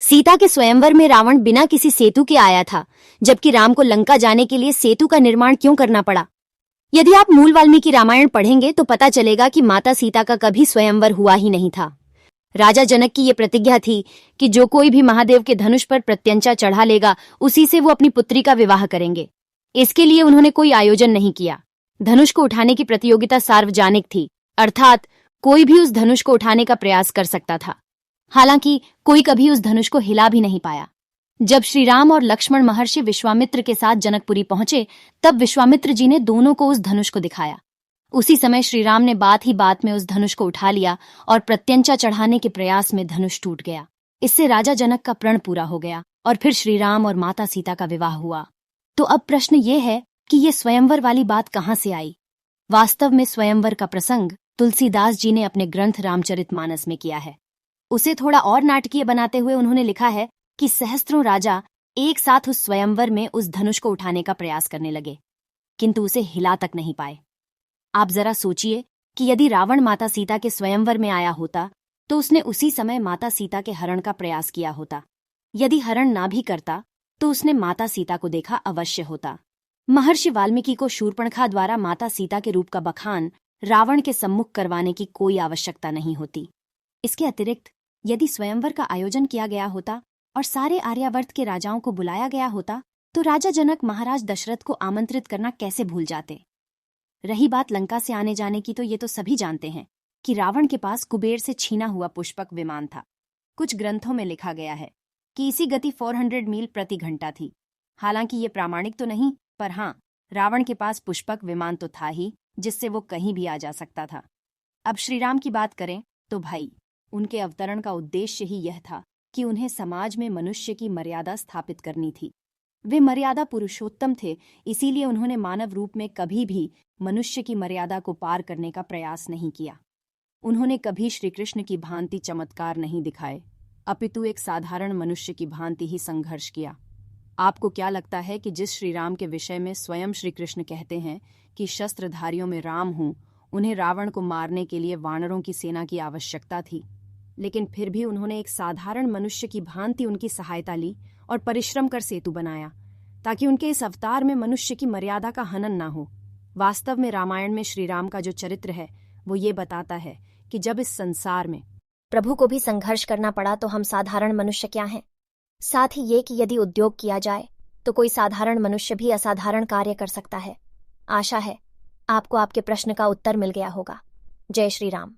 सीता के स्वयंवर में रावण बिना किसी सेतु के आया था, जबकि राम को लंका जाने के लिए सेतु का निर्माण क्यों करना पड़ा? यदि आप मूल वाल्मीकि रामायण पढ़ेंगे तो पता चलेगा कि माता सीता का कभी स्वयंवर हुआ ही नहीं था। राजा जनक की ये प्रतिज्ञा थी कि जो कोई भी महादेव के धनुष पर प्रत्यंचा चढ़ा लेगा उसी से वो अपनी पुत्री का विवाह करेंगे। इसके लिए उन्होंने कोई आयोजन नहीं किया। धनुष को उठाने की प्रतियोगिता सार्वजनिक थी, अर्थात कोई भी उस धनुष को उठाने का प्रयास कर सकता था। हालांकि कोई कभी उस धनुष को हिला भी नहीं पाया। जब श्री राम और लक्ष्मण महर्षि विश्वामित्र के साथ जनकपुरी पहुंचे, तब विश्वामित्र जी ने दोनों को उस धनुष को दिखाया। उसी समय श्री राम ने बात ही बात में उस धनुष को उठा लिया और प्रत्यंचा चढ़ाने के प्रयास में धनुष टूट गया। इससे राजा जनक का प्रण पूरा हो गया और फिर श्री राम और माता सीता का विवाह हुआ। तो अब प्रश्न ये है कि ये स्वयंवर वाली बात कहाँ से आई? वास्तव में स्वयंवर का प्रसंग तुलसीदास जी ने अपने ग्रंथ रामचरितमानस में किया है। उसे थोड़ा और नाटकीय बनाते हुए उन्होंने लिखा है कि सहस्त्रों राजा एक साथ उस स्वयंवर में उस धनुष को उठाने का प्रयास करने लगे, किंतु उसे हिला तक नहीं पाए। आप जरा सोचिए कि यदि रावण माता सीता के स्वयंवर में आया होता तो उसने उसी समय माता सीता के हरण का प्रयास किया होता। यदि हरण ना भी करता तो उसने माता सीता को देखा अवश्य होता। महर्षि वाल्मीकि को शूर्पणखा द्वारा माता सीता के रूप का बखान रावण के सम्मुख करवाने की कोई आवश्यकता नहीं होती। इसके अतिरिक्त यदि स्वयंवर का आयोजन किया गया होता और सारे आर्यावर्त के राजाओं को बुलाया गया होता तो राजा जनक महाराज दशरथ को आमंत्रित करना कैसे भूल जाते? रही बात लंका से आने जाने की, तो ये तो सभी जानते हैं कि रावण के पास कुबेर से छीना हुआ पुष्पक विमान था। कुछ ग्रंथों में लिखा गया है कि इसी गति 400 मील प्रति घंटा थी। हालांकि ये प्रामाणिक तो नहीं, पर हाँ, रावण के पास पुष्पक विमान तो था ही, जिससे वो कहीं भी आ जा सकता था। अब श्री राम की बात करें तो भाई, उनके अवतरण का उद्देश्य ही यह था कि उन्हें समाज में मनुष्य की मर्यादा स्थापित करनी थी। वे मर्यादा पुरुषोत्तम थे, इसीलिए उन्होंने मानव रूप में कभी भी मनुष्य की मर्यादा को पार करने का प्रयास नहीं किया। उन्होंने कभी श्री कृष्ण की भांति चमत्कार नहीं दिखाए, अपितु एक साधारण मनुष्य की भांति ही संघर्ष किया। आपको क्या लगता है कि जिस श्री राम के विषय में स्वयं श्री कृष्ण कहते हैं कि शस्त्रधारियों में राम हूं, उन्हें रावण को मारने के लिए वानरों की सेना की आवश्यकता थी, लेकिन फिर भी उन्होंने एक साधारण मनुष्य की भांति उनकी सहायता ली और परिश्रम कर सेतु बनाया, ताकि उनके इस अवतार में मनुष्य की मर्यादा का हनन ना हो। वास्तव में रामायण में श्री राम का जो चरित्र है वो ये बताता है कि जब इस संसार में प्रभु को भी संघर्ष करना पड़ा तो हम साधारण मनुष्य क्या हैं? साथ ही ये कि यदि उद्योग किया जाए तो कोई साधारण मनुष्य भी असाधारण कार्य कर सकता है। आशा है आपको आपके प्रश्न का उत्तर मिल गया होगा। जय श्री राम।